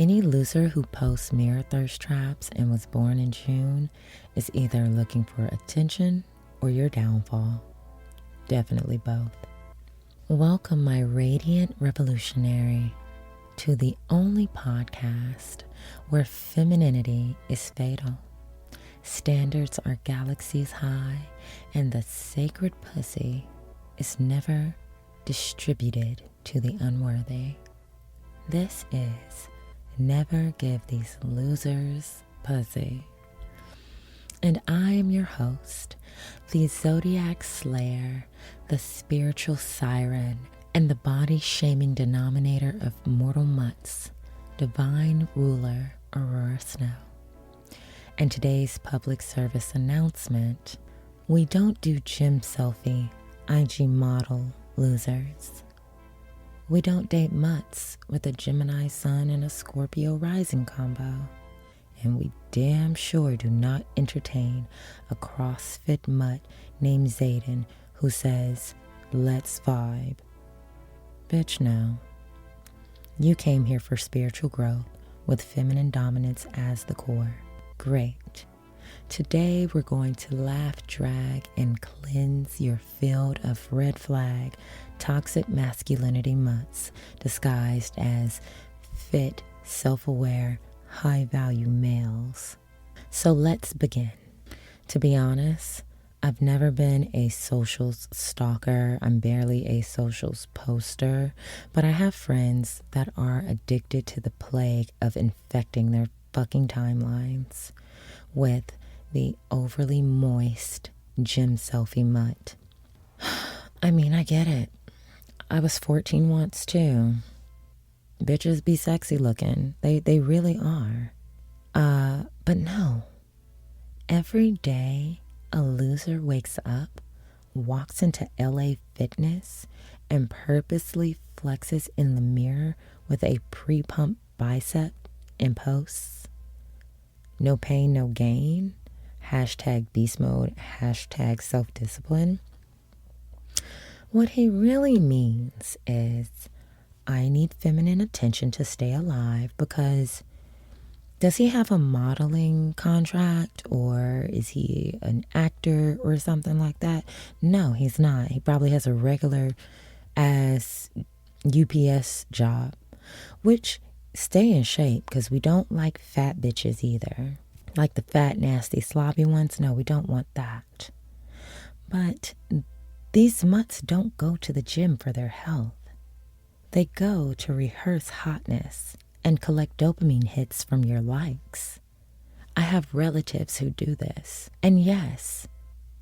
Any loser who posts mirror thirst traps and was born in June is either looking for attention or your downfall. Definitely both. Welcome, my radiant revolutionary, to the only podcast where femininity is fatal, standards are galaxies high, and the sacred pussy is never distributed to the unworthy. This is Never Give These Losers Pussy. And I am your host, the zodiac slayer, the spiritual siren, and the body-shaming denominator of mortal mutts, divine ruler Ororo Snow. And today's public service announcement: we don't do gym selfie, IG model losers. We don't date mutts with a Gemini Sun and a Scorpio Rising combo. And we damn sure do not entertain a CrossFit mutt named Zayden who says, "Let's vibe." Bitch, no. You came here for spiritual growth with feminine dominance as the core. Great. Today we're going to laugh, drag, and cleanse your field of red flag, toxic masculinity mutts disguised as fit, self-aware, high-value males. So let's begin. To be honest, I've never been a socials stalker. I'm barely a socials poster, but I have friends that are addicted to the plague of infecting their fucking timelines with the overly moist gym selfie mutt. I mean, I get it. I was 14 once too. Bitches be sexy looking. They really are. But no. Every day a loser wakes up, walks into LA Fitness, and purposely flexes in the mirror with a pre-pump bicep and posts. No pain, no gain. Hashtag beast mode. Hashtag self-discipline. What he really means is, I need feminine attention to stay alive. Because does he have a modeling contract, or is he an actor or something like that? No, he's not. He probably has a regular ass UPS job, which stay in shape, because we don't like fat bitches either. Like the fat, nasty, sloppy ones. No, we don't want that. But these mutts don't go to the gym for their health. They go to rehearse hotness and collect dopamine hits from your likes. I have relatives who do this. And yes,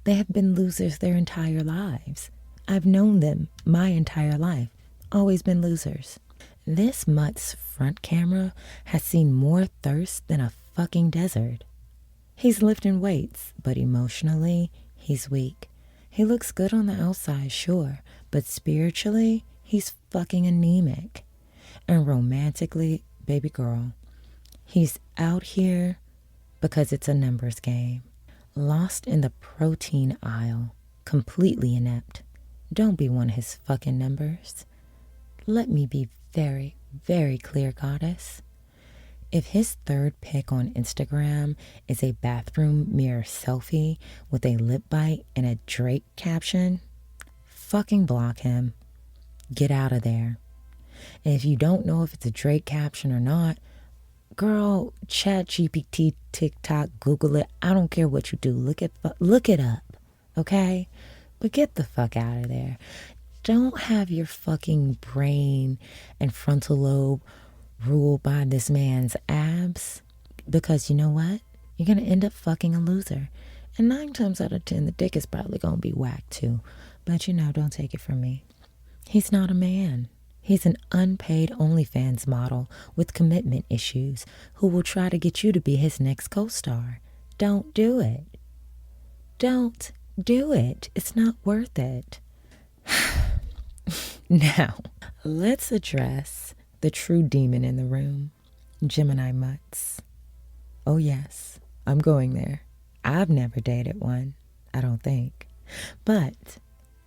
they have been losers their entire lives. I've known them my entire life. Always been losers. This mutt's front camera has seen more thirst than a fucking desert. He's lifting weights, but emotionally, he's weak. He looks good on the outside, sure, but spiritually, he's fucking anemic. And romantically, baby girl, he's out here because it's a numbers game. Lost in the protein aisle, completely inept. Don't be one of his fucking numbers. Let me be very, very clear, goddess. If his third pic on Instagram is a bathroom mirror selfie with a lip bite and a Drake caption, fucking block him. Get out of there. And if you don't know if it's a Drake caption or not, girl, Chat GPT, TikTok, Google it. I don't care what you do. Look it up, okay? But get the fuck out of there. Don't have your fucking brain and frontal lobe ruled by this man's abs, because you know what? You're going to end up fucking a loser. And 9 times out of 10, the dick is probably going to be whacked too. But don't take it from me. He's not a man. He's an unpaid OnlyFans model with commitment issues who will try to get you to be his next co-star. Don't do it. Don't do it. It's not worth it. Now, let's address the true demon in the room, Gemini mutts. Oh yes, I'm going there. I've never dated one, I don't think. But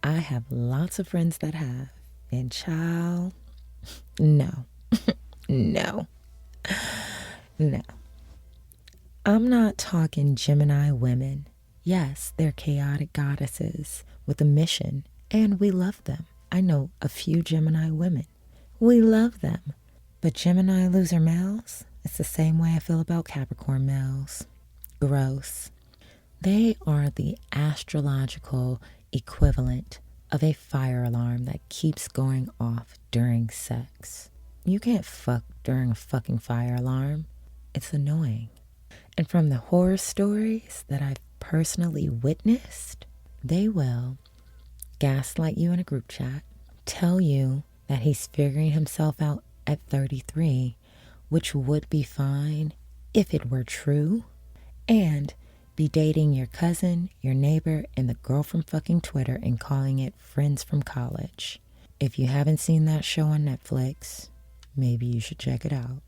I have lots of friends that have. And child, no, no. No, I'm not talking Gemini women. Yes, they're chaotic goddesses with a mission, and we love them. I know a few Gemini women. We love them. But Gemini loser males, it's the same way I feel about Capricorn males. Gross. They are the astrological equivalent of a fire alarm that keeps going off during sex. You can't fuck during a fucking fire alarm. It's annoying. And from the horror stories that I've personally witnessed, they will gaslight you in a group chat, tell you that he's figuring himself out at 33, which would be fine if it were true, and be dating your cousin, your neighbor, and the girl from fucking Twitter and calling it friends from college. If you haven't seen that show on Netflix, maybe you should check it out.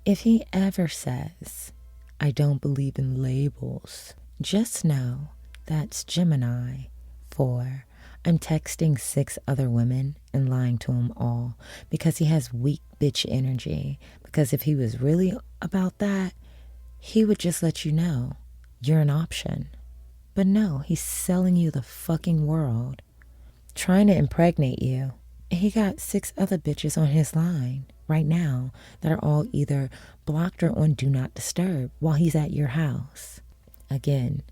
If he ever says, I don't believe in labels, just know that's Gemini for I'm texting 6 other women and lying to them all because he has weak bitch energy. Because if he was really about that, he would just let you know you're an option. But no, he's selling you the fucking world, trying to impregnate you. He got 6 other bitches on his line right now that are all either blocked or on Do Not Disturb while he's at your house. Again,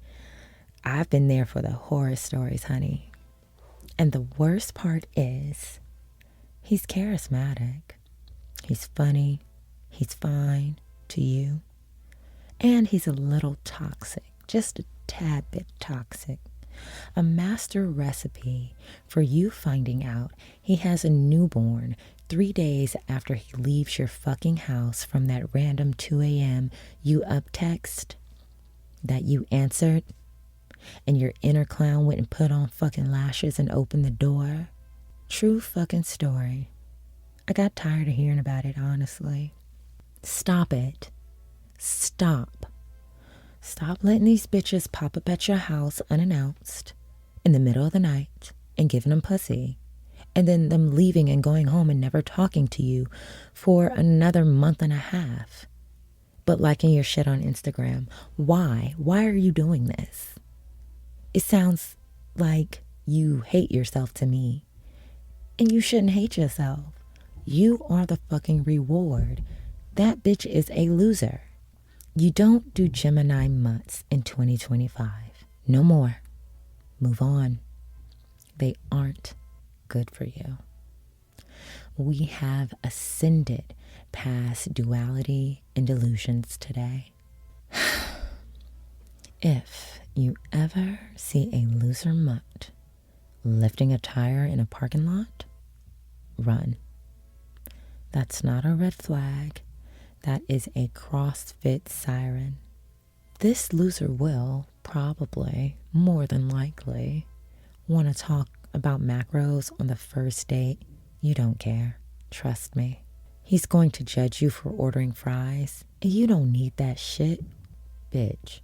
I've been there for the horror stories, honey. And the worst part is, he's charismatic. He's funny. He's fine to you. And he's a little toxic, just a tad bit toxic. A master recipe for you finding out he has a newborn 3 days after he leaves your fucking house from that random 2 a.m. you up text that you answered, and your inner clown went and put on fucking lashes and opened the door. True fucking story. I got tired of hearing about it, honestly. Stop it. Stop. Stop letting these bitches pop up at your house unannounced in the middle of the night and giving them pussy, and then them leaving and going home and never talking to you for another month and a half, but liking your shit on Instagram. Why? Why are you doing this? It sounds like you hate yourself to me, and you shouldn't hate yourself. You are the fucking reward. That bitch is a loser. You don't do Gemini mutts in 2025. No more. Move on. They aren't good for you. We have ascended past duality and delusions today. If you ever see a loser mutt lifting a tire in a parking lot, run. That's not a red flag. That is a CrossFit siren. This loser will probably, more than likely, want to talk about macros on the first date. You don't care. Trust me. He's going to judge you for ordering fries, and you don't need that shit. Bitch.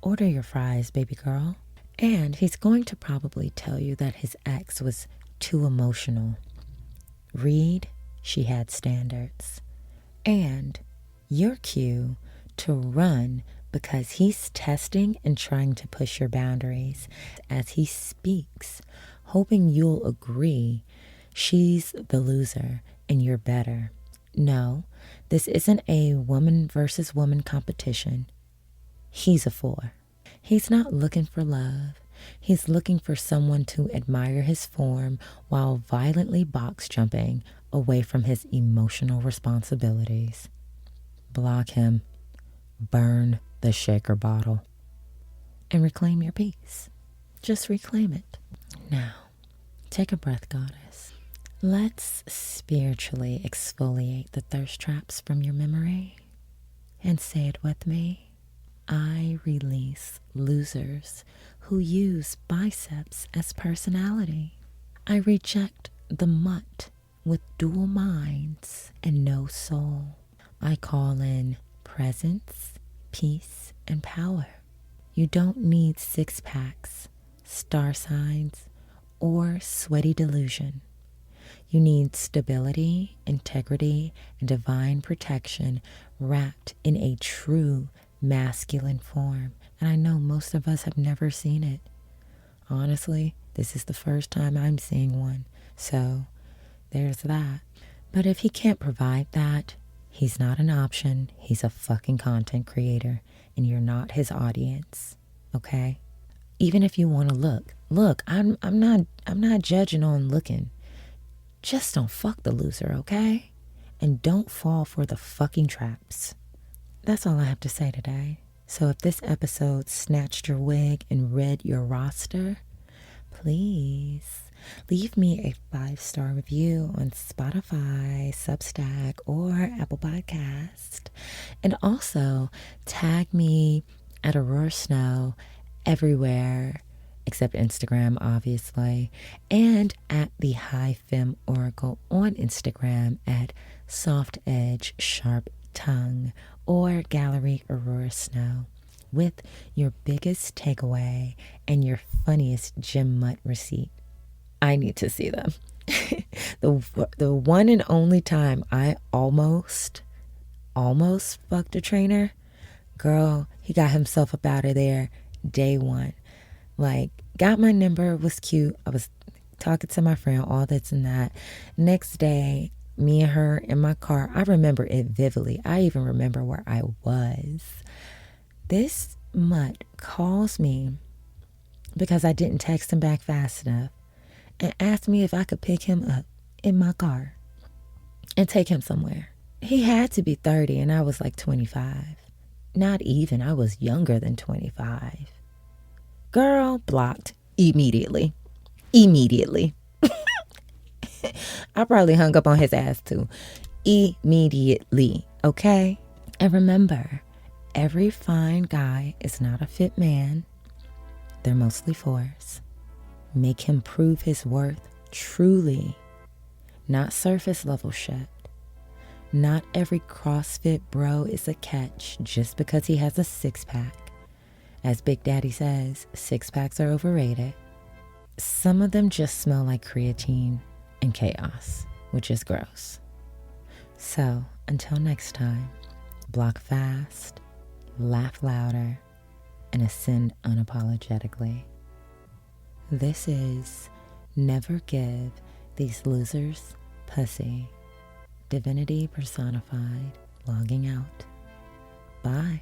Order your fries, baby girl. And he's going to probably tell you that his ex was too emotional. Read, she had standards. And your cue to run because he's testing and trying to push your boundaries as he speaks, hoping you'll agree she's the loser and you're better. No, this isn't a woman versus woman competition. He's a 4. He's not looking for love. He's looking for someone to admire his form while violently box jumping away from his emotional responsibilities. Block him. Burn the shaker bottle. And reclaim your peace. Just reclaim it. Now, take a breath, goddess. Let's spiritually exfoliate the thirst traps from your memory and say it with me. I release losers who use biceps as personality. I reject the mutt with dual minds and no soul. I call in presence, peace, and power. You don't need 6-packs, star signs, or sweaty delusion. You need stability, integrity, and divine protection wrapped in a true masculine form. And I know most of us have never seen it. Honestly, this is the first time I'm seeing one. So there's that. But if he can't provide that, he's not an option. He's a fucking content creator, and you're not his audience. Okay? Even if you want to look, I'm not judging on looking. Just don't fuck the loser, okay? And don't fall for the fucking traps. That's all I have to say today. So if this episode snatched your wig and read your roster, please leave me a 5-star review on Spotify, Substack, or Apple Podcast. And also tag me at Ororo Snow everywhere except Instagram, obviously, and at the High Fem Oracle on Instagram at Soft Edge Sharp Tongue or Gallery Ororo Snow with your biggest takeaway and your funniest gym mutt receipt. I need to see them. The one and only time I almost fucked a trainer, girl, he got himself up out of there day one. Like, got my number, was cute. I was talking to my friend, all this and that. Next day, me and her in my car, I remember it vividly. I even remember where I was. This mutt calls me because I didn't text him back fast enough and asked me if I could pick him up in my car and take him somewhere. He had to be 30 and I was like 25. Not even, I was younger than 25. Girl, blocked immediately. I probably hung up on his ass too. Immediately, okay? And remember, every fine guy is not a fit man. They're mostly fours. Make him prove his worth truly, not surface level shit. Not every CrossFit bro is a catch just because he has a six-pack. As Big Daddy says, six-packs are overrated. Some of them just smell like creatine and chaos, which is gross. So, until next time, block fast, laugh louder, and ascend unapologetically. This is Never Give These Losers Pussy. Divinity personified, logging out. Bye.